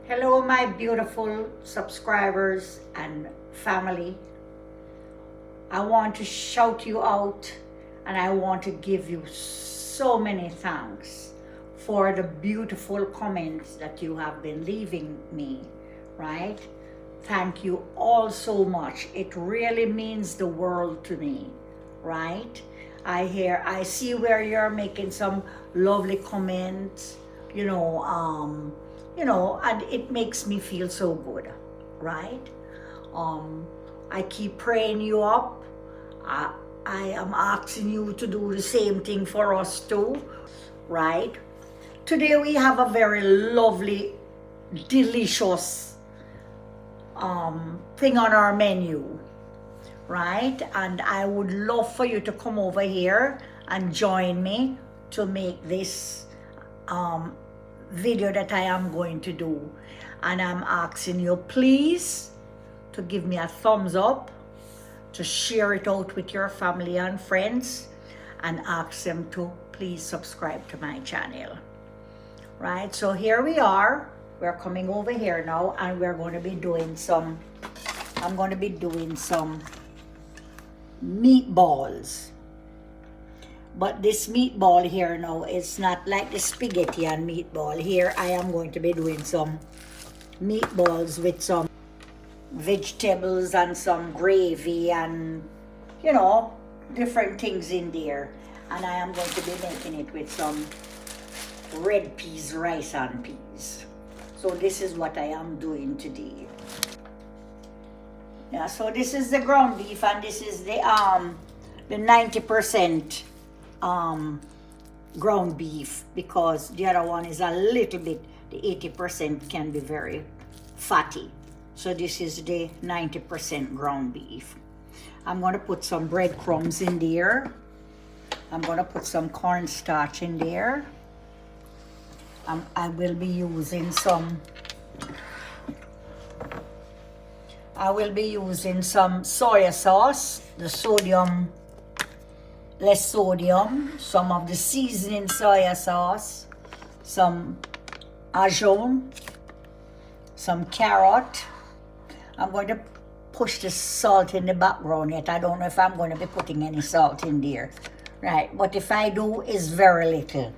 Hello, my beautiful subscribers and family. I want to shout you out and I want to give you so many thanks for the beautiful comments that you have been leaving me, right? Thank you all so much. It really means the world to me, right? I see where you're making some lovely comments, and it makes me feel so good, right? I keep praying you up. I am asking you to do the same thing for us too, right? Today we have a very lovely, delicious thing on our menu, right? And I would love for you to come over here and join me to make this video that I am going to do. And I'm asking you please to give me a thumbs up, to share it out with your family and friends, and ask them to please subscribe to my channel, right? So here we are. We're coming over here now and we're going to be doing some, I'm going to be doing some meatballs. But this meatball here now is not like the spaghetti and meatball. Here I am going to be doing some meatballs with some vegetables and some gravy and different things in there. And I am going to be making it with some red peas, rice and peas. So this is what I am doing today. Yeah, so this is the ground beef and this is the 90% ground beef, because the other one is a little bit, the 80% can be very fatty. So this is the 90% ground beef. I'm going to put some breadcrumbs in there. I'm going to put some cornstarch in there. I will be using some soya sauce, the sodium, less sodium, some of the seasoning soya sauce, some ajon, some carrot. I'm going to push the salt in the background yet. I don't know if I'm going to be putting any salt in there, right? But if I do, it's very little.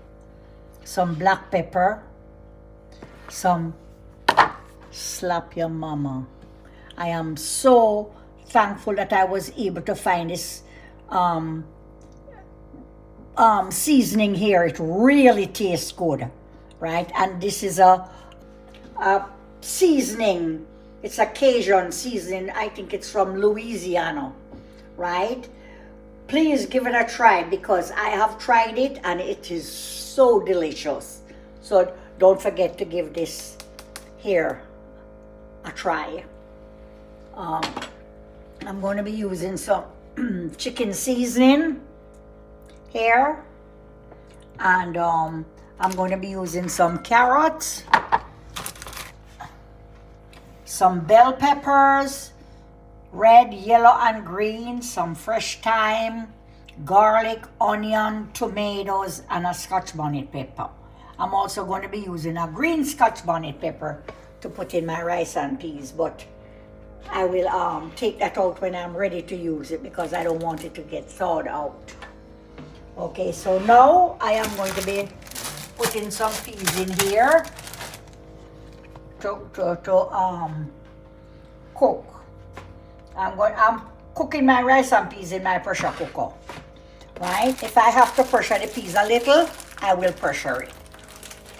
Some black pepper, some slap your mama. I am so thankful that I was able to find this seasoning here. It really tastes good, right? And this is a seasoning. It's a Cajun seasoning. I think it's from Louisiana, right? Please give it a try, because I have tried it and it is so delicious. So don't forget to give this here a try. I'm going to be using some chicken seasoning here, and I'm going to be using some carrots, some bell peppers, red, yellow and green, some fresh thyme, garlic, onion, tomatoes and a Scotch bonnet pepper. I'm also going to be using a green Scotch bonnet pepper to put in my rice and peas, but I will take that out when I'm ready to use it, because I don't want it to get thawed out. Okay, so now I am going to be putting some peas in here to cook. I'm cooking my rice and peas in my pressure cooker, right? If I have to pressure the peas a little, I will pressure it,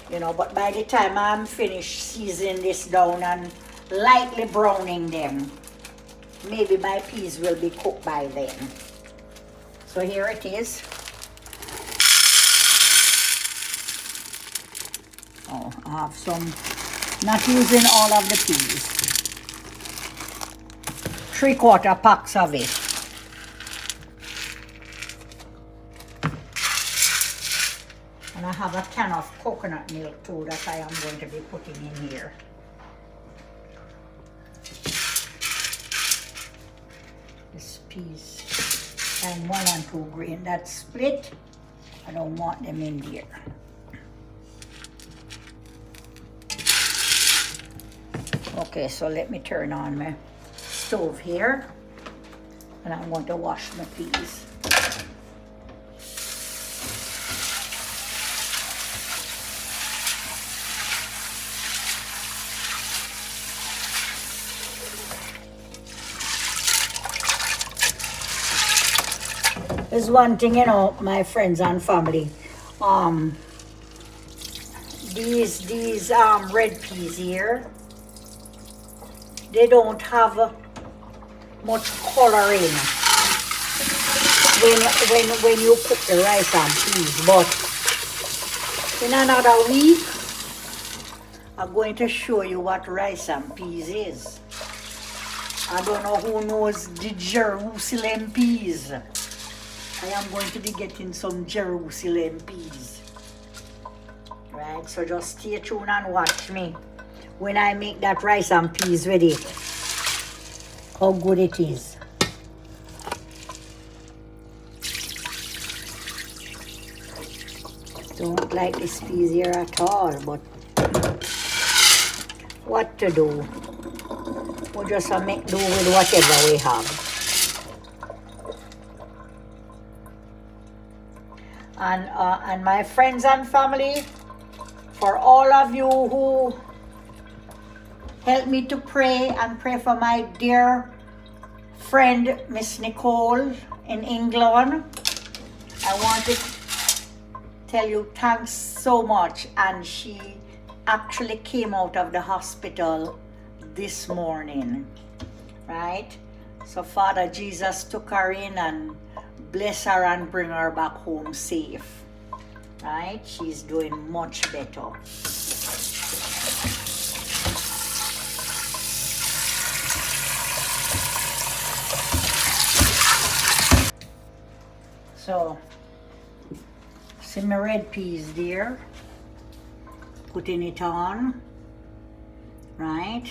but by the time I'm finished seasoning this down and lightly browning them, maybe my peas will be cooked by then. So here it is. Oh, I have some, not using all of the peas. 3/4 packs of it. And I have a can of coconut milk too that I am going to be putting in here. This piece and 1 and 2 green, that's split. I don't want them in there. Okay, so let me turn on my stove here, and I'm going to wash my peas. There's one thing, you know, my friends and family, these red peas here, they don't have much color in when you cook the rice and peas, but in another week I'm going to show you what rice and peas is. I don't know who knows the Jerusalem peas. I am going to be getting some Jerusalem peas. Right, so just stay tuned and watch me when I make that rice and peas ready. How good it is. Don't like this peas here at all, but what to do? We'll just make do with whatever we have. And my friends and family, for all of you who help me to pray and pray for my dear friend Miss Nicole in England, I want to tell you thanks so much. And she actually came out of the hospital this morning, right? So Father Jesus took her in and bless her and bring her back home safe, right? She's doing much better. So, see my red peas there, putting it on, right?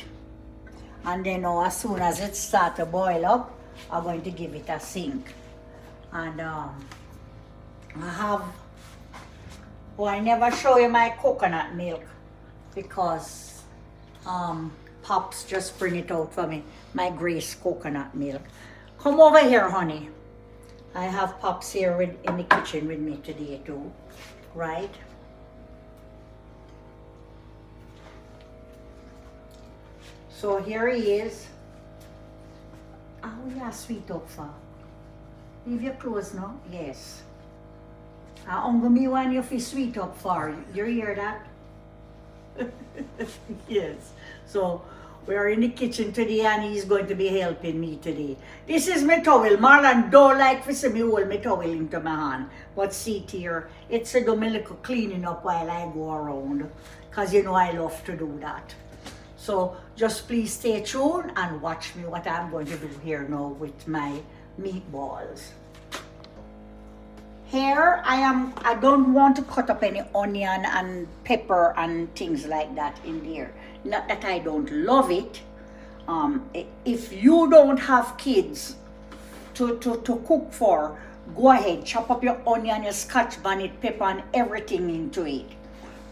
And then now as soon as it starts to boil up, I'm going to give it a sink. And I have, well, I never show you my coconut milk because Pops just bring it out for me, my Grace coconut milk. Come over here, honey. I have Pops here in the kitchen with me today too, right? So here he is. Oh, yeah, sweet up for. Leave your clothes now? Yes. Uncle me want you to sweet up for. You hear that? Yes. So we are in the kitchen today and he's going to be helping me today. This is my towel. Marlon don't like to see me hold my towel into my hand. But see it here. It's a do me little cleaning up while I go around. Because you know I love to do that. So just please stay tuned and watch me what I'm going to do here now with my meatballs. Here I don't want to cut up any onion and pepper and things like that in there. Not that I don't love it. If you don't have kids to cook for, go ahead, chop up your onion, your scotch bonnet, pepper and everything into it,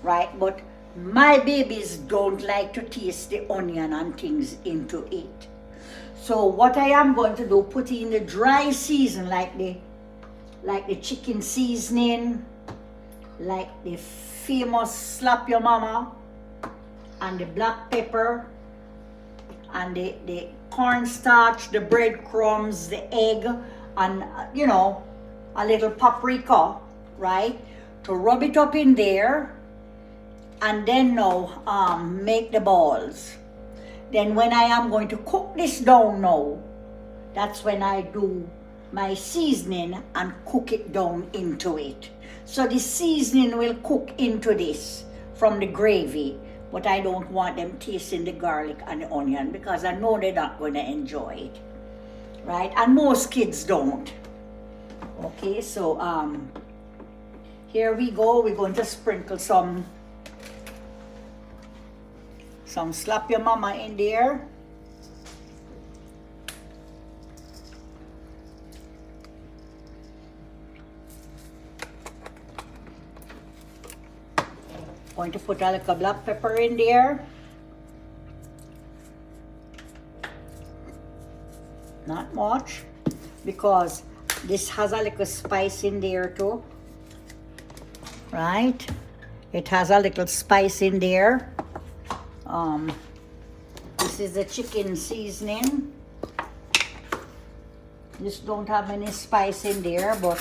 right? But my babies don't like to taste the onion and things into it. So what I am going to do, put in the dry season like the chicken seasoning, like the famous slap your mama, and the black pepper, and the cornstarch, the breadcrumbs, the egg, and you know, a little paprika, right? To rub it up in there. And then now make the balls. Then when I am going to cook this down now, that's when I do my seasoning and cook it down into it. So the seasoning will cook into this from the gravy, but I don't want them tasting the garlic and the onion because I know they're not going to enjoy it, right? And most kids don't. Okay, so here we go. We're going to sprinkle some slap your mama in there. Going to put a little black pepper in there. Not much, because this has a little spice in there too, right? It has a little spice in there. This is the chicken seasoning. This don't have any spice in there, but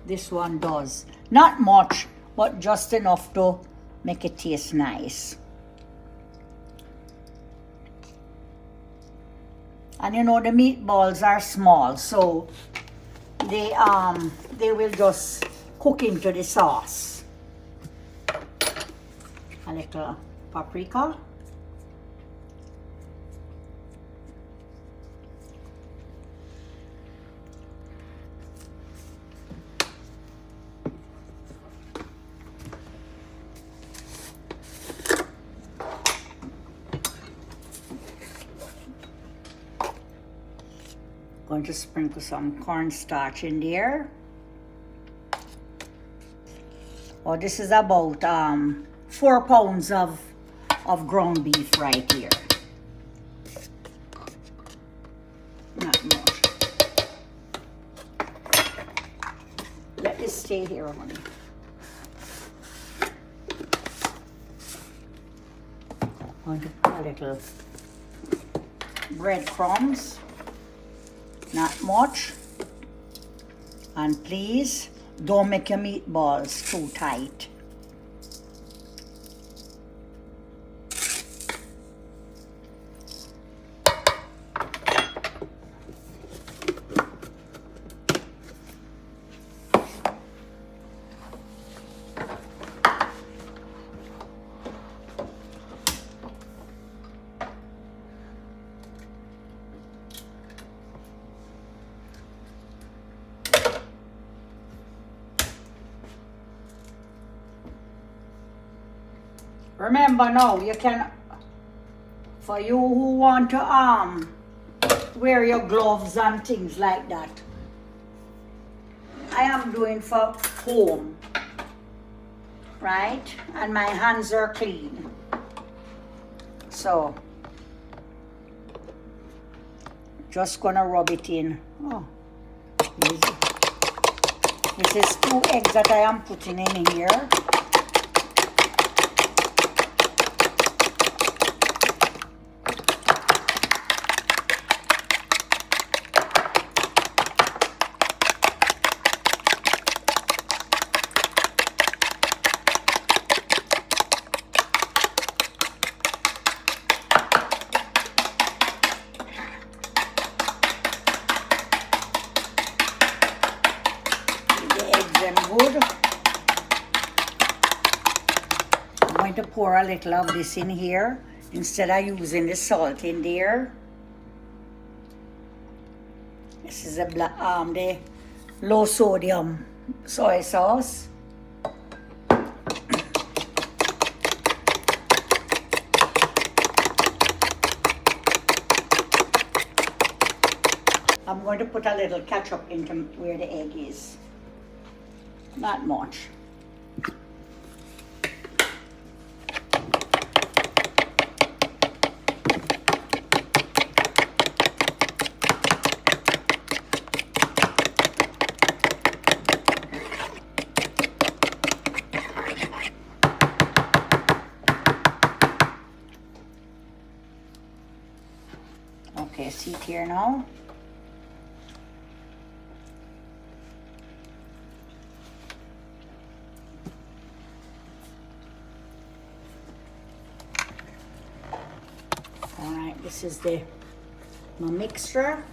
this one does. Not much, but just enough to make it taste nice. And you know the meatballs are small, so they will just cook into the sauce. A little paprika. Going to sprinkle some cornstarch in there. Oh, this is about 4 pounds of ground beef right here. Not much. Let this stay here, honey. Going to put a little breadcrumbs. Not much. And please don't make your meatballs too tight. Remember now, you can, for you who want to wear your gloves and things like that, I am doing for home, right? And my hands are clean. So, just gonna rub it in. Oh, easy. This is 2 eggs that I am putting in here. Good. I'm going to pour a little of this in here instead of using the salt in there. This is the low sodium soy sauce. I'm going to put a little ketchup into where the egg is. Not much. Okay, see it here now. This is my mixture.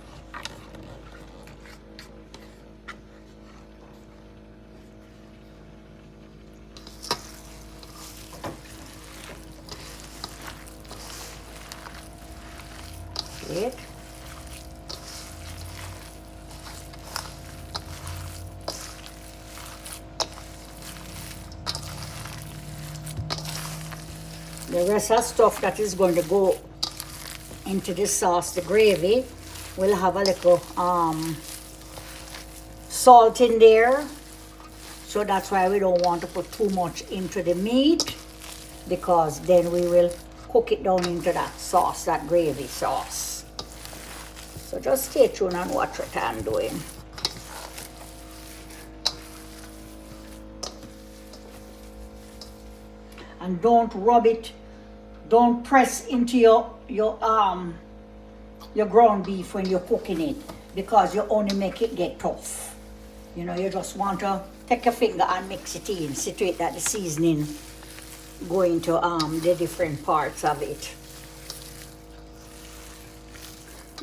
Good. The rest of stuff that is going to go into this sauce, the gravy, will have a little salt in there. So that's why we don't want to put too much into the meat, because then we will cook it down into that sauce, that gravy sauce. So just stay tuned and watch what I'm doing. And don't rub it, don't press into your ground beef when you're cooking it, because you only make it get tough. You know, you just want to take your finger and mix it in, situate that the seasoning go into the different parts of it.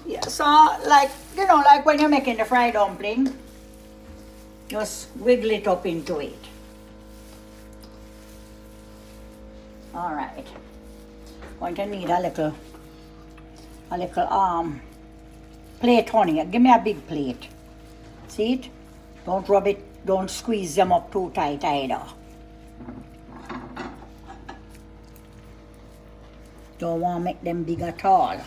Yeah, so like, you know, like when you're making the fried dumpling, just wiggle it up into it. All right. Going to need a little plate, honey. Give me a big plate. See it? Don't rub it, don't squeeze them up too tight either. Don't want to make them big at all.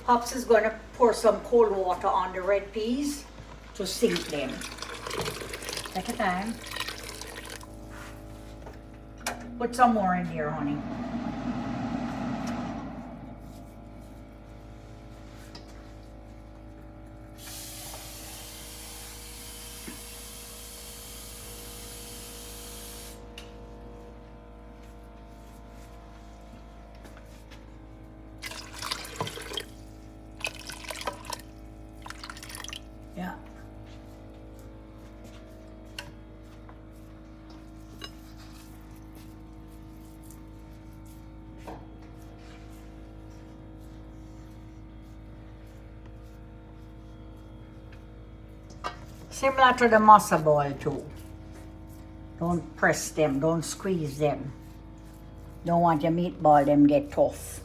Pops is going to pour some cold water on the red peas to sink them. Take your time. Put some more in here, honey. Yeah. Similar to the masa ball too. Don't press them, don't squeeze them. Don't want your meatball them get tough.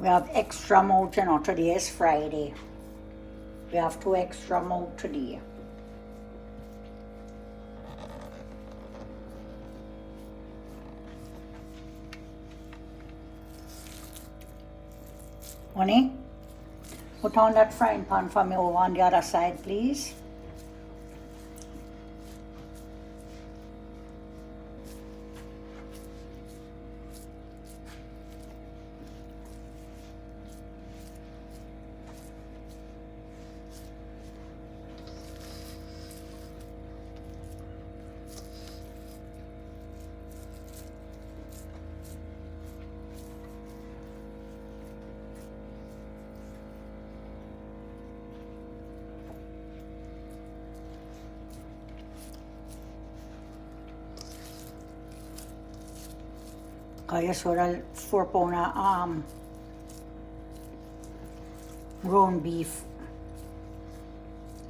We have extra mouth, you know, today is Friday. We have 2 extra mouth today. Honey, put on that frying pan for me over on the other side, please. Kaya saw that 4-pound ground beef,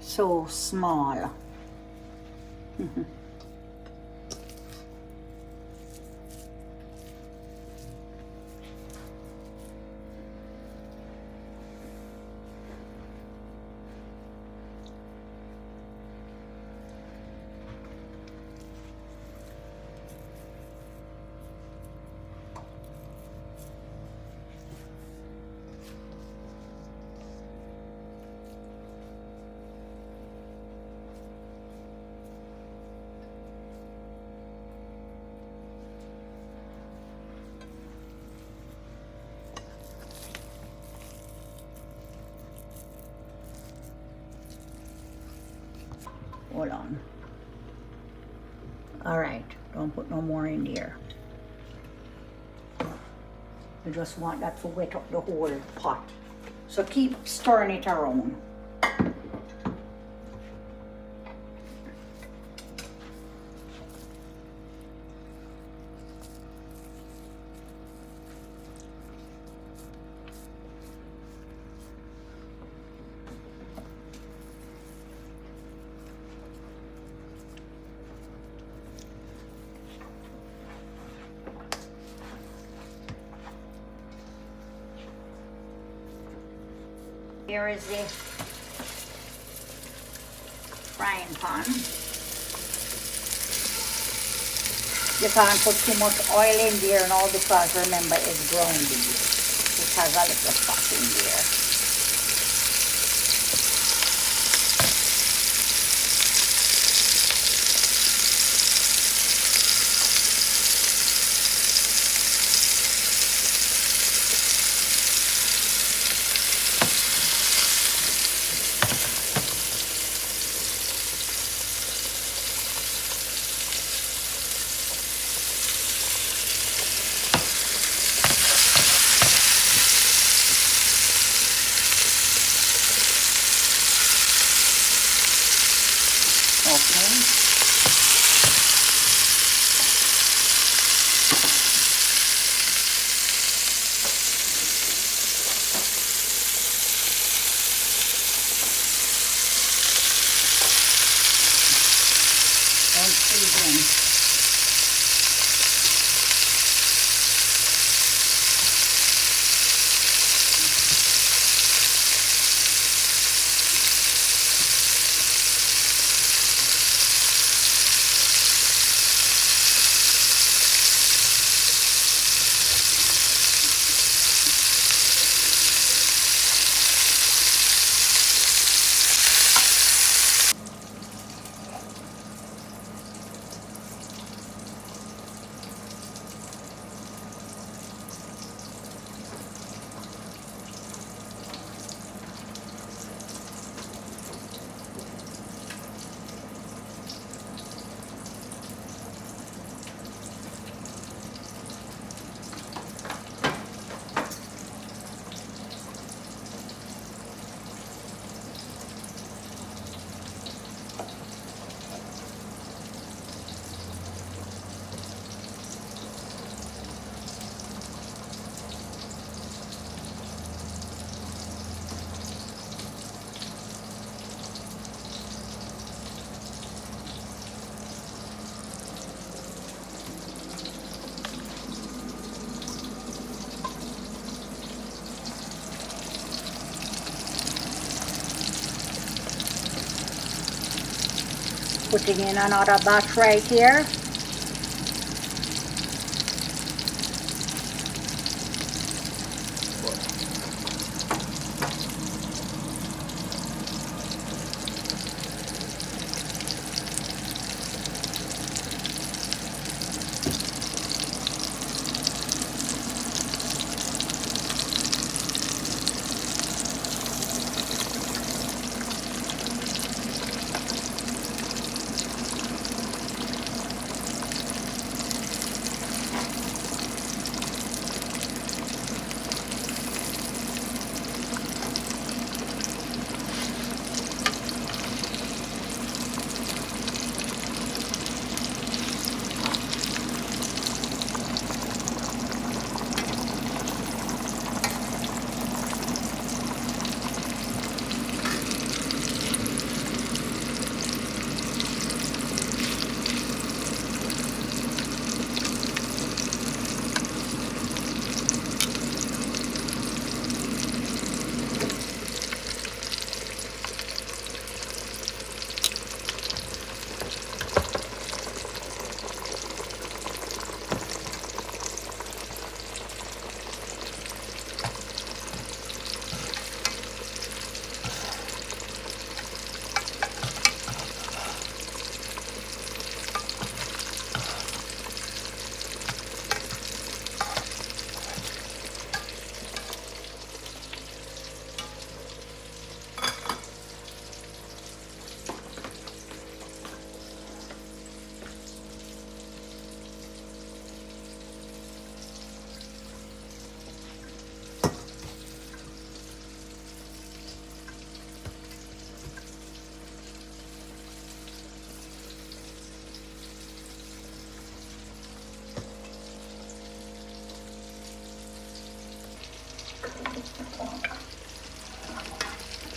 so small. Hold on. All right, don't put no more in there. You just want that to wet up the whole pot. So keep stirring it around. Here is the frying pan. You can't put too much oil in there now because remember it's ground beef. It has a little fat in there. Putting in another batch right here.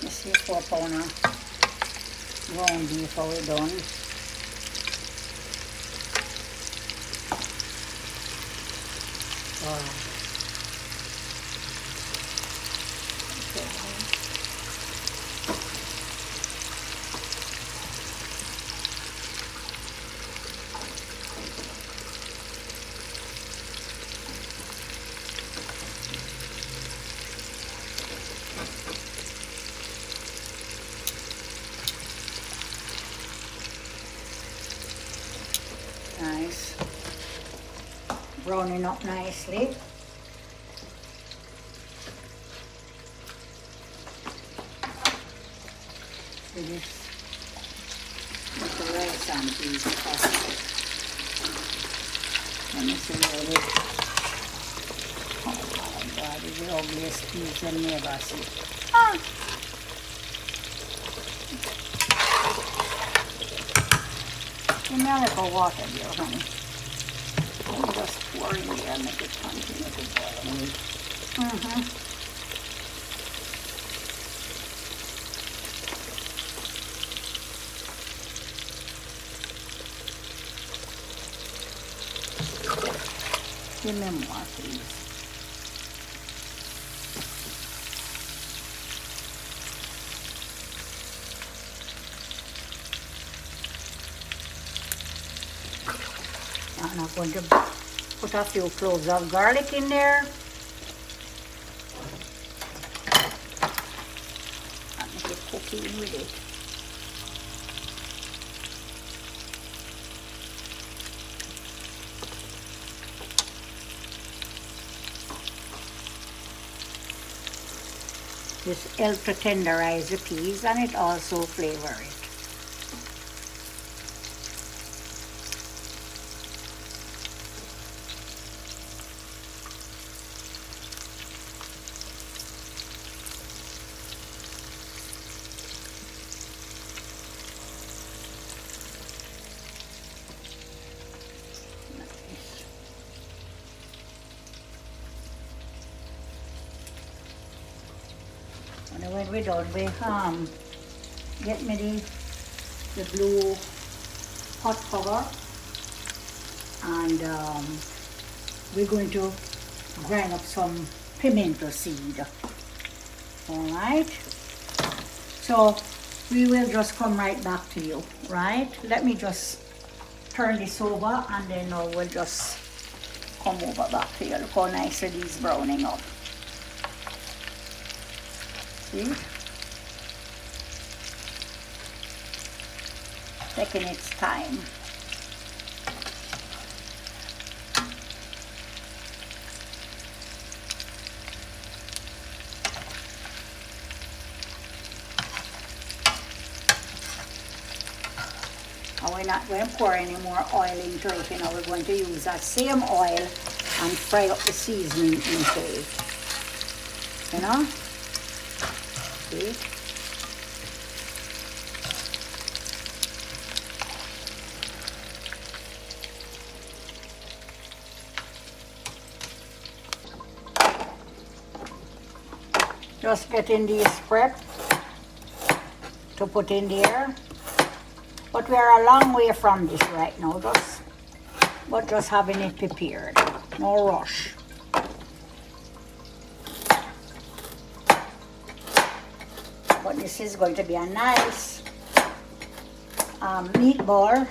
This is 4 pound of ground beef how we done. Wow. browning up nicely. See this? With the rice and peas. Let me see what it is. Oh my God, it's the ugliest peas I've never seen. Ah! Give me a little water here, honey. Let me just pour in there and make it continue to boil. Give me more, please. And I'm going to put a few cloves of garlic in there. And make it cooking with it. This helps to tenderize the peas and it also flavor it. And when we're done, we get me the blue hot cover, and we're going to grind up some pimento seed. All right. So we will just come right back to you, right? Let me just turn this over, and then we'll just come over back to you. Look how nice it is browning up. See? Taking its time. And we're not going to pour any more oil into it. You know, we're going to use that same oil and fry up the seasoning into it. You know? See? Just getting these prepped to put in there. But we are a long way from this right now, just having it prepared. No rush. But this is going to be a nice meatball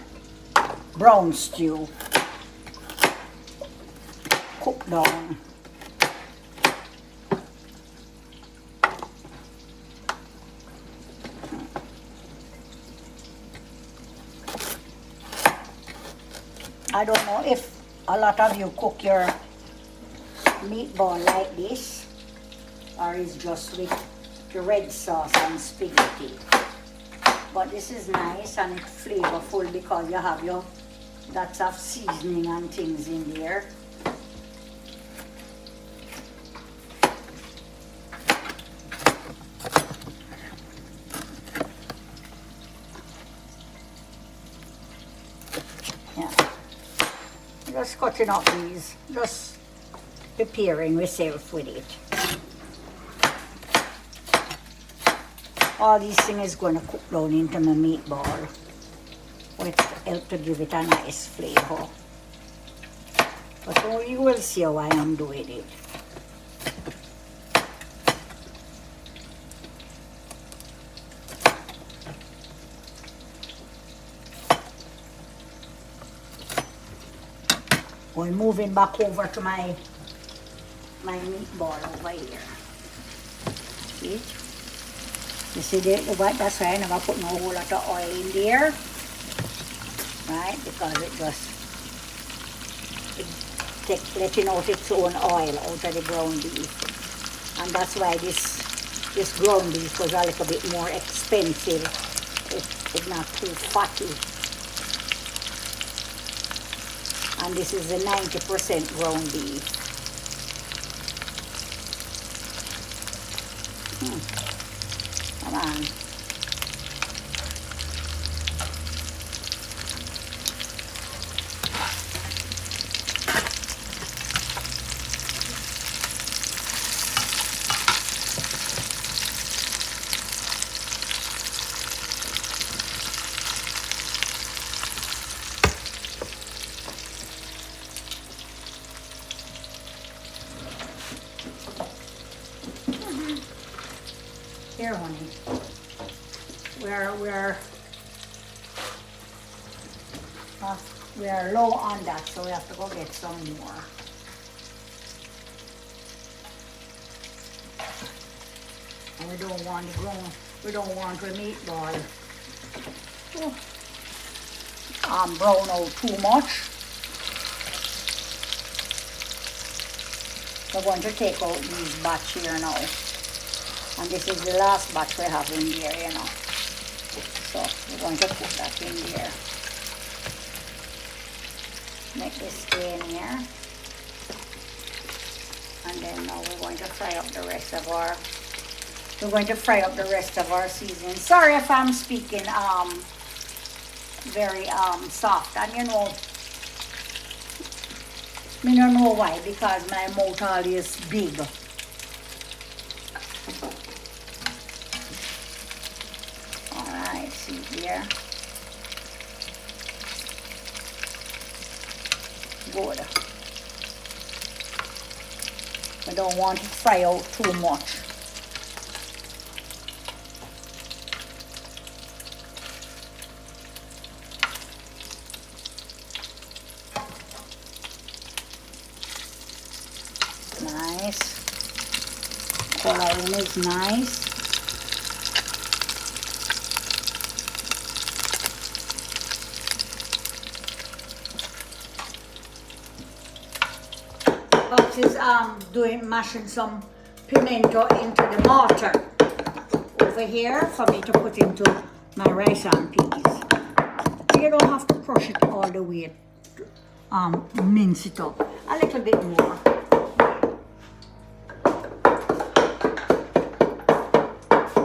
brown stew. Cook down. I don't know if a lot of you cook your meatball like this, or is just with the red sauce and spaghetti. But this is nice and it's flavorful because you have your lots of seasoning and things in there. Just cutting up these, just preparing myself with it. All these things is going to cook down into my meatball, which help to give it a nice flavor. But you will see how I am doing it. We're moving back over to my meatball over here. See? You see that's why I never put no whole lot of oil in there. Right? Because it letting out its own oil out of the ground beef. And that's why this ground beef was a little bit more expensive. It's not too fatty. And this is a 90% ground beef. Come on. Here, honey. We are low on that, so we have to go get some more. And we don't want the meatball brown out too much. We're going to take out these batch here now. And this is the last batch we have in there, you know. So we're going to put that in there. Make this stay in here. And then now we're going to fry up the rest of our seasoning. Sorry if I'm speaking very soft, and you know, I don't know why, because my mouth always big. Alright, see here. Good. I don't want it to fry out too much. Nice. Coloring is nice. Pops is mashing some pimento into the mortar over here for me to put into my rice and peas. You don't have to crush it all the way. Mince it up a little bit more.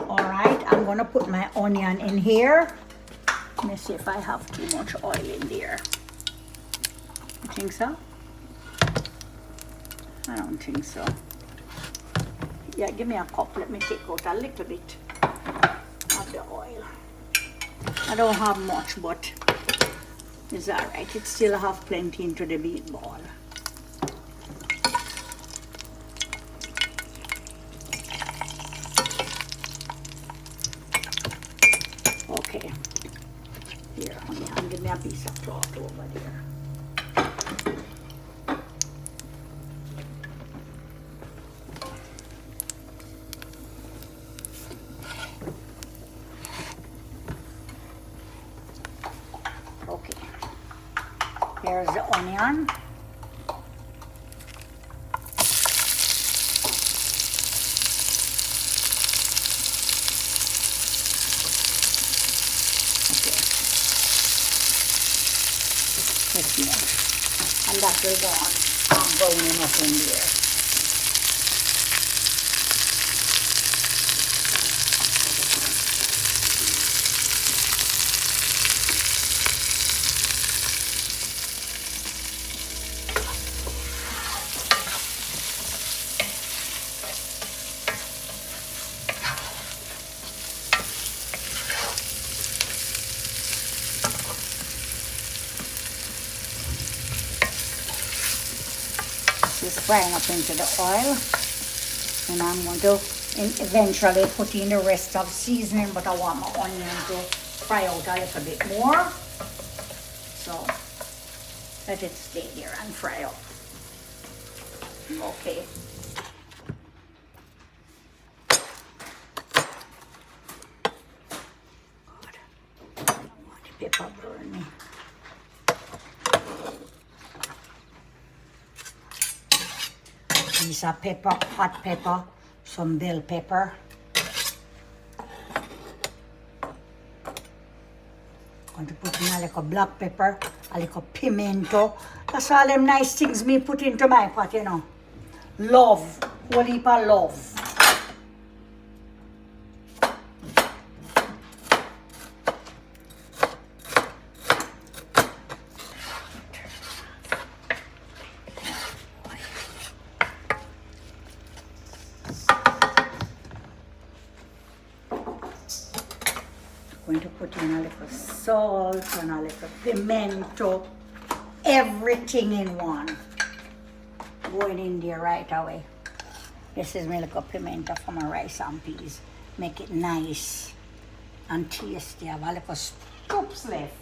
Alright, I'm gonna put my onion in here. Let me see if I have too much oil in there. You think so? I don't think so. Yeah, give me a cup. Let me take out a little bit of the oil. I don't have much, but it's alright. It still have plenty into the meatball. Okay. Here, honey, and give me a piece of cloth over there. Here's the onion. Okay. This much. And that will go on browning up in there. Just frying up into the oil, and I'm going to eventually put in the rest of seasoning, but I want my onion to fry out a little bit more, so let it stay there and fry up. Okay. God, I don't want the pepper burning. piece of pepper, hot pepper, some bell pepper. Going to put in a little black pepper, a little pimento. That's all them nice things me put into my pot, you know. Love, whole heap of love. Going to put in a little salt and a little pimento, everything in one. Going in there right away. This is my little pimento for my rice and peas. Make it nice and tasty. I have a little scoops left.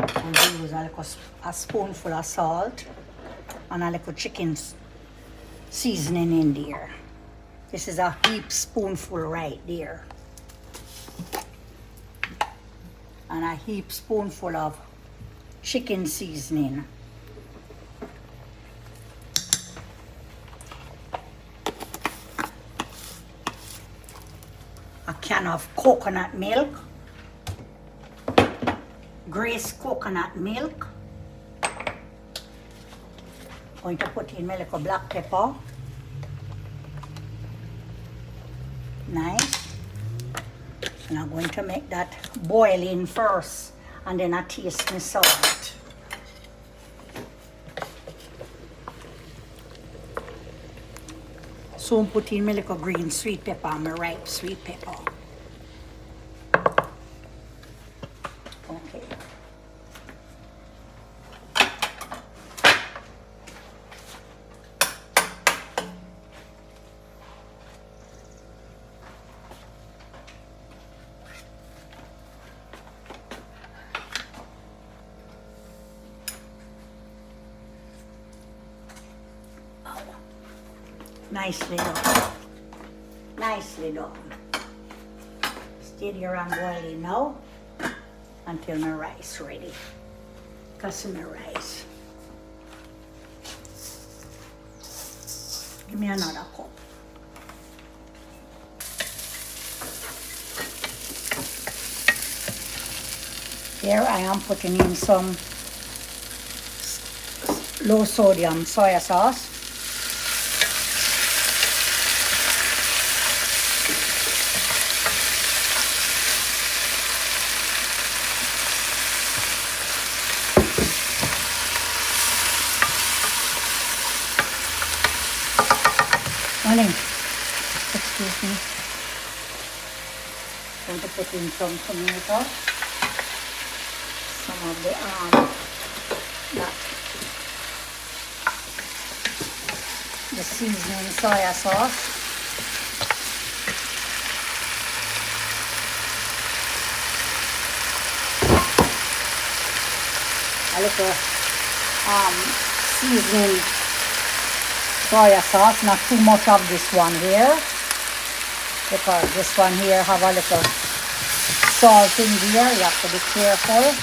I'm going to use a spoonful of salt and a little chicken seasoning in there. This is a heap spoonful right there. And a heap spoonful of chicken seasoning. A can of coconut milk. Grace coconut milk. Going to put in my little black pepper. Nice. And I'm going to make that boil in first, and then I taste my salt. So I'm putting my little green sweet pepper and my ripe sweet pepper. Okay. Nicely done. Nicely done. Stay here and boiling now until my rice ready. Cut my rice. Give me another cup. Here I am putting in some low sodium soy sauce. Excuse me. Going to put in some tomato, some of the seasoning soy sauce. A little seasoning soy sauce, not too much of this one here, because this one here have a little salt in there. You have to be careful.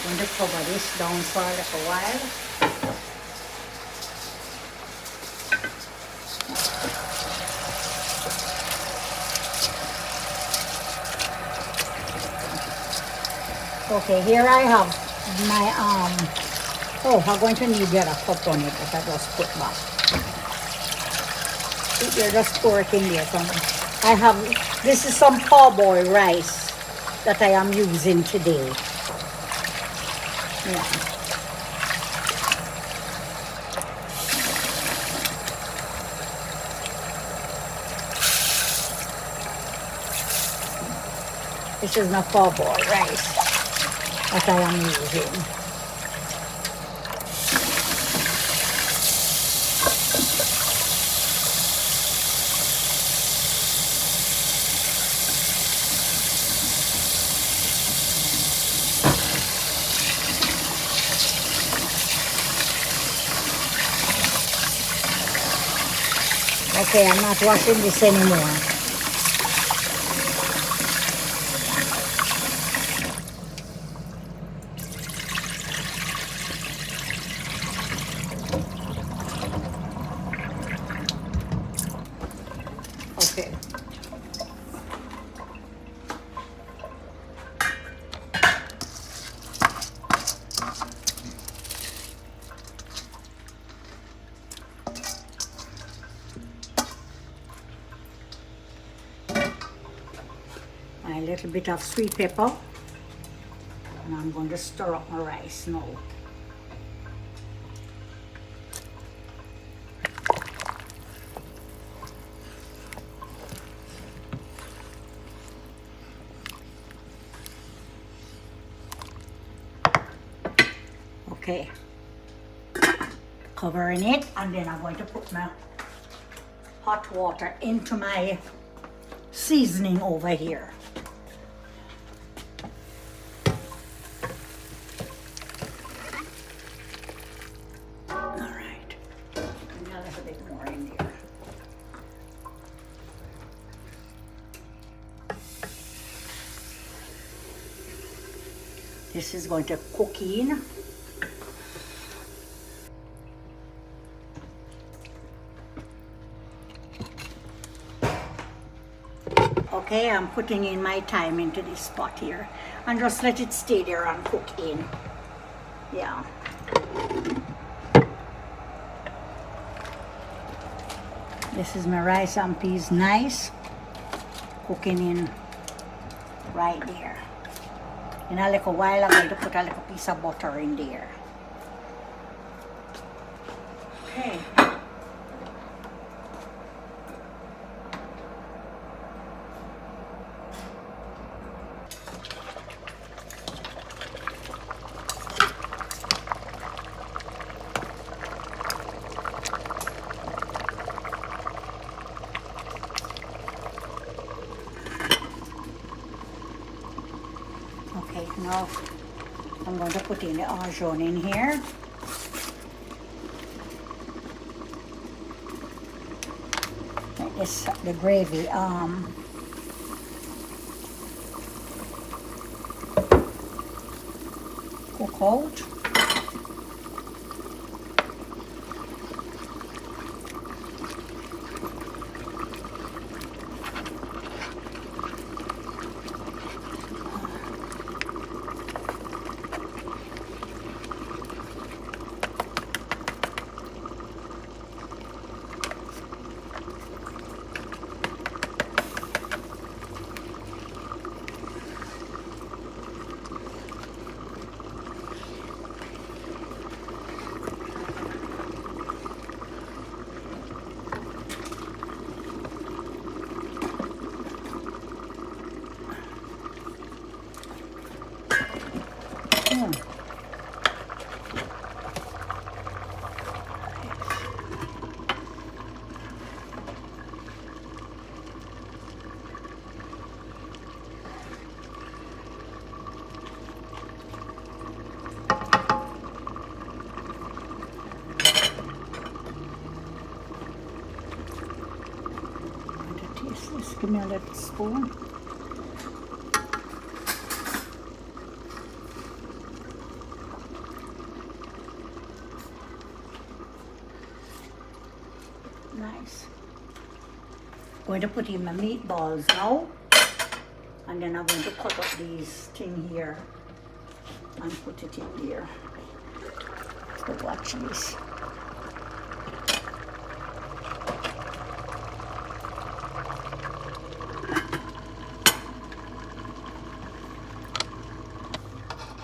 I'm going to cover this down for a little while. Okay, here I have my oh, I'm going to need the other cup on it that I just put back. You're just pour it in there. I have, this is some parboiled rice that I am using today. Yeah. This is my parboiled rice. that I am using. Okay, I'm not washing this anymore. Okay. A little bit of sweet pepper, and I'm going to stir up my rice now. Okay, covering it, and then I'm going to put my hot water into my seasoning over here. This is going to cook in. Okay, I'm putting in my thyme into this pot here and just let it stay there and cook in. Yeah. This is my rice and peas, nice, cooking in right there. In a little while, I'm going to put a little piece of butter in there. Okay. Okay, now I'm going to put in the arjoun in here. Let this, the gravy cook out. Just give me a little spoon. Nice. Going to put in my meatballs now, and then I'm going to cut up these thing here and put it in there. So watch this.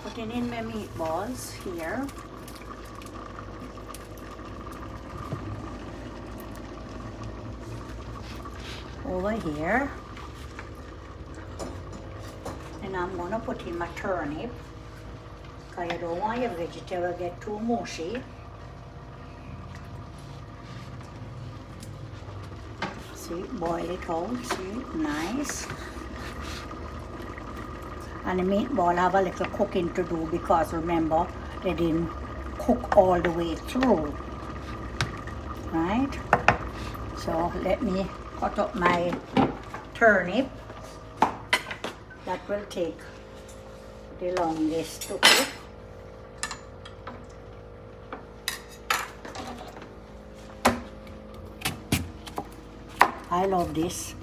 Putting in my meatballs here. Over here. And I'm going to put in my turnip. because you don't want your vegetable to get too mushy. See, boil it out, see, nice. And the meatball have a little cooking to do because remember, they didn't cook all the way through, right? So let me cut up my turnip. That will take the longest to cook. I love this.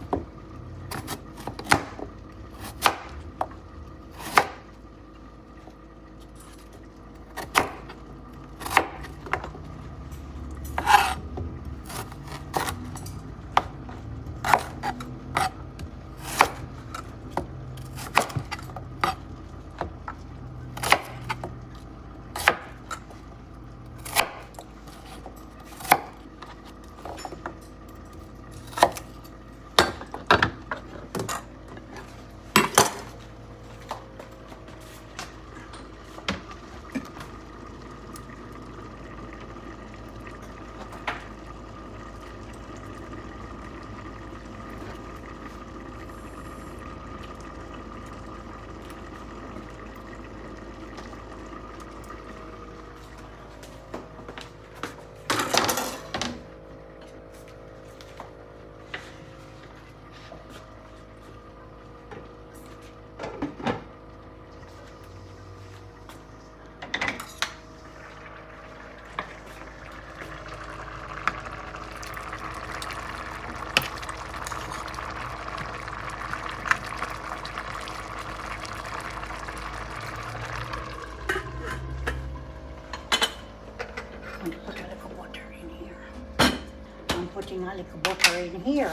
Putting a little butter in here.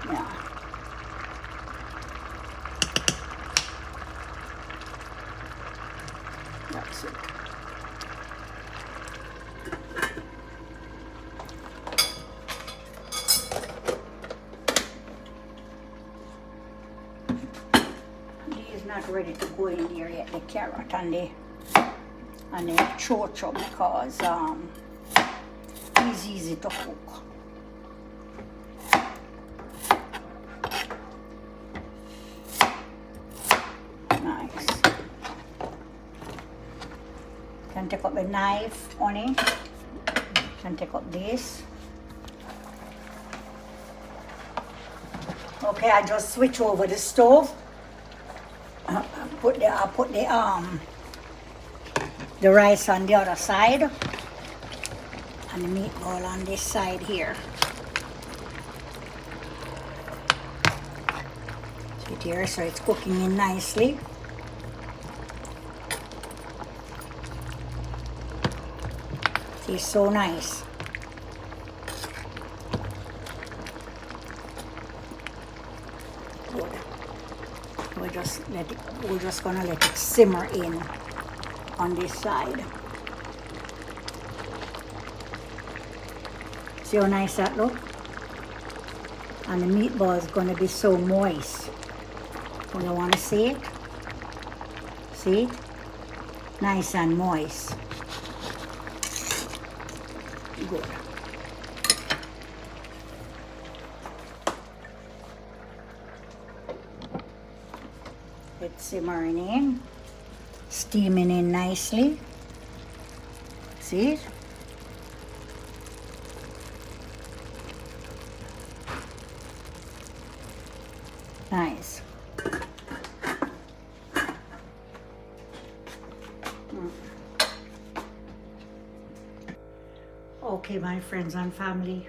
Yeah. That's it. These not ready to go in there yet, the carrot and the chocho, because it's easy to cook. Nice. Can take up a knife on it. Can take up this. Okay, I just switch over the stove. I put the rice on the other side and the meatball on this side here. See it here, so it's cooking in nicely. See, it's so nice. Good. We're just gonna let it simmer in on this side. See how nice that look? And the meatball is going to be so moist. You want to see it? See it? Nice and moist. Good. It's simmering in. Steaming in nicely. See it? Nice. Okay, my friends and family,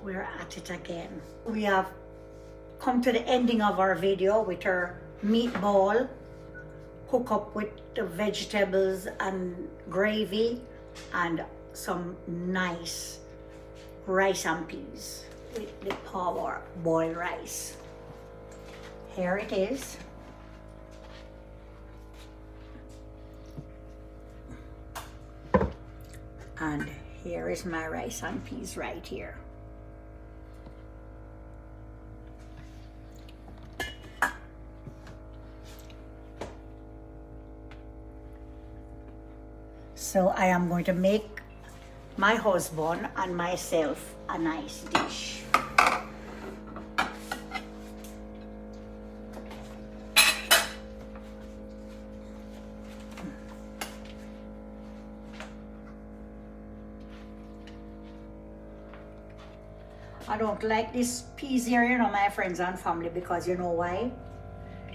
we're at it again. We have come to the ending of our video with our meatball. Hook up with the vegetables and gravy and some nice rice and peas with the power boiled rice. Here it is. And here is my rice and peas right here. So I am going to make my husband and myself a nice dish. I don't like this peas here, you know, my friends and family, because you know why?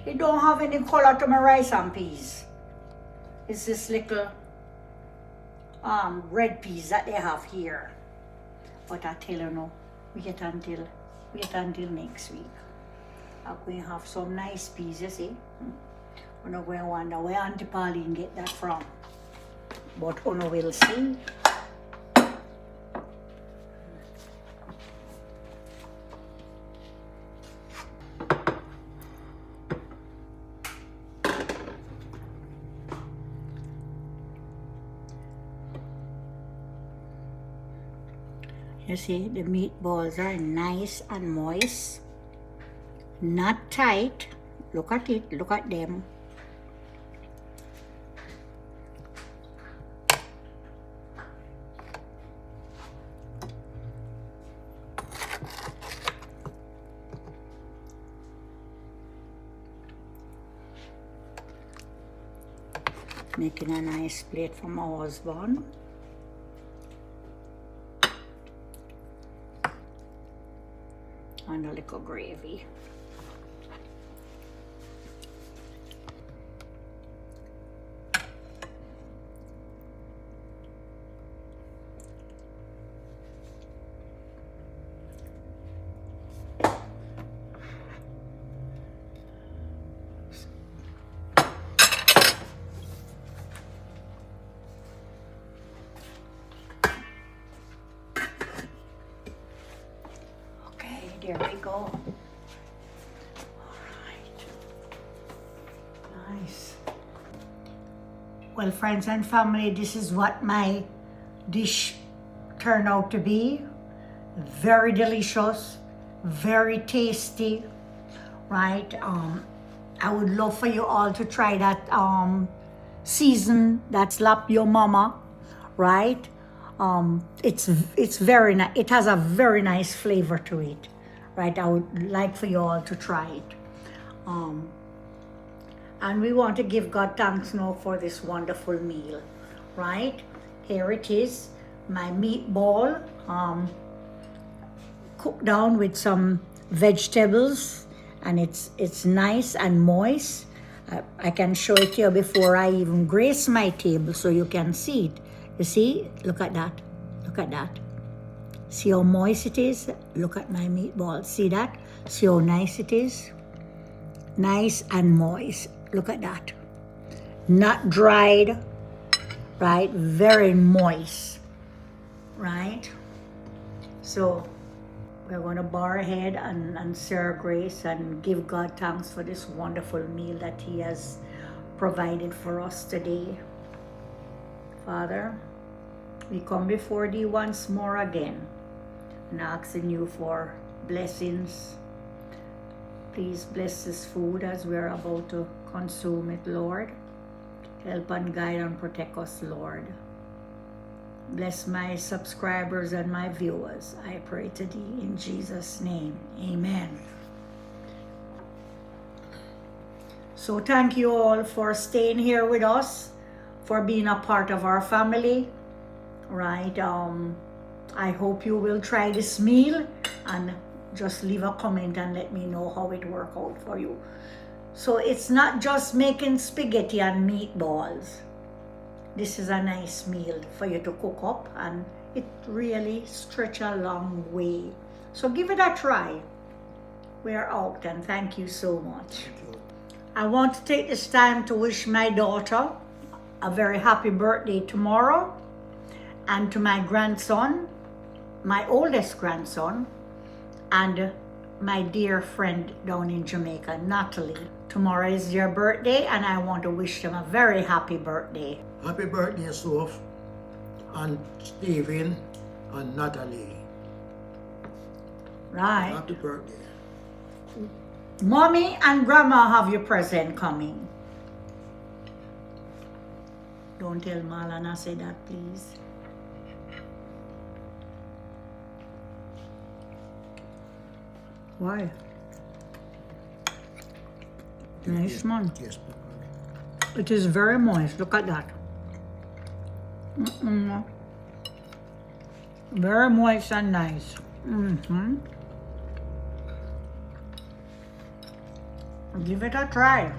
It don't have any color to my rice and peas. It's this little red peas that they have here. But I tell you no, wait until next week. I'm going to have some nice peas, you see. I'm not going to wonder where Aunty Pauline get that from. But you will see. You see, the meatballs are nice and moist, not tight. Look at it, look at them. Making a nice plate for my husband. And a little gravy. There we go. All right. Nice. Well, friends and family, this is what my dish turned out to be. Very delicious, very tasty, right? I would love for you all to try that season, that slap your mama, right? It's very nice. It has a very nice flavor to it. Right, I would like for you all to try it. And we want to give God thanks now for this wonderful meal, right? Here it is, my meatball, cooked down with some vegetables, and it's nice and moist. I can show it to you before I even grace my table so you can see it. You see, look at that, look at that. See how moist it is? Look at my meatball. See that? See how nice it is? Nice and moist. Look at that. Not dried, right? Very moist, right? So we're going to bow our head and say our grace and give God thanks for this wonderful meal that He has provided for us today. Father, we come before Thee once more again, and asking you for blessings. Please bless this food as we're about to consume it, Lord. Help and guide and protect us, Lord. Bless my subscribers and my viewers. I pray to Thee in Jesus' name. Amen. So thank you all for staying here with us, for being a part of our family, right? I hope you will try this meal and just leave a comment and let me know how it worked out for you. So it's not just making spaghetti and meatballs. This is a nice meal for you to cook up, and it really stretches a long way. So give it a try. We're out, and thank you so much. I want to take this time to wish my daughter a very happy birthday tomorrow, and to my grandson, my oldest grandson, and my dear friend down in Jamaica, Natalie. Tomorrow is their birthday, and I want to wish them a very happy birthday. Happy birthday, Soph, and Stephen, and Natalie. Right. Happy birthday. Mommy and Grandma have your present coming. Don't tell Marlon I say that, please. Why? Nice man. Yes, It is very moist. Look at that. Very moist and nice. Give it a try.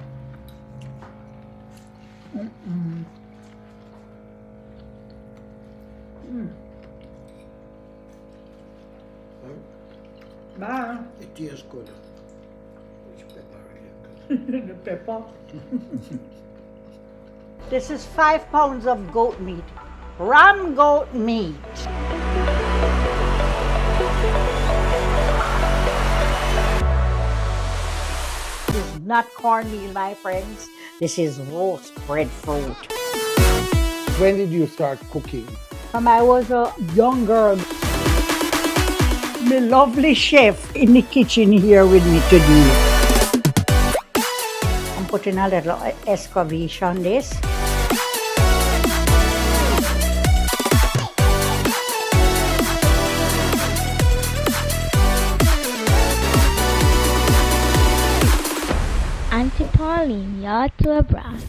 Bye. it tastes good. It's peppery. The pepper. This is 5 pounds of goat meat. Ram goat meat. This is not cornmeal, my friends. This is roast breadfruit. When did you start cooking? When I was a young girl, my lovely chef in the kitchen here with me today. I'm putting a little escovitch on this. Aunty Pauline, you're too brass.